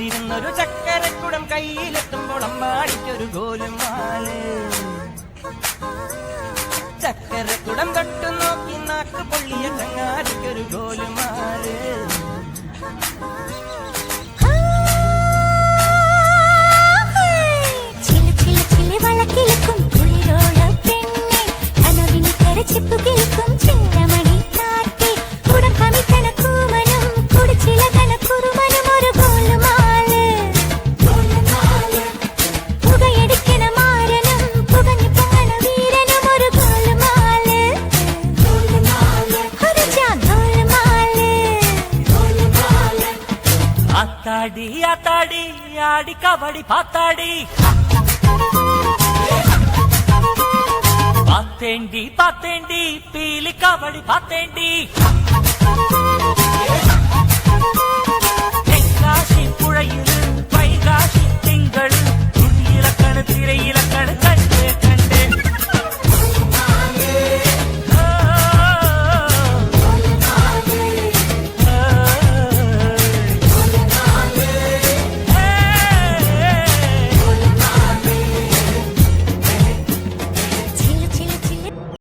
കാത്തിരുന്നൊരു ചക്കരക്കുടം കയ്യിലെത്തുമ്പോൾ അമ്മാടിക്കൊരു ഗോലുമാല്. ചക്കരക്കുടം തൊട്ടു നോക്കി നാക്ക് പൊള്ളിയ ചങ്ങാടിക്കൊരു ഗോലുമാല്. ആത്താടി ആത്താടി ആടി കബഡി പാത്താടി പാത്തേണ്ടി പാത്തേണ്ടി പീലി കബഡി പാത്തേണ്ടി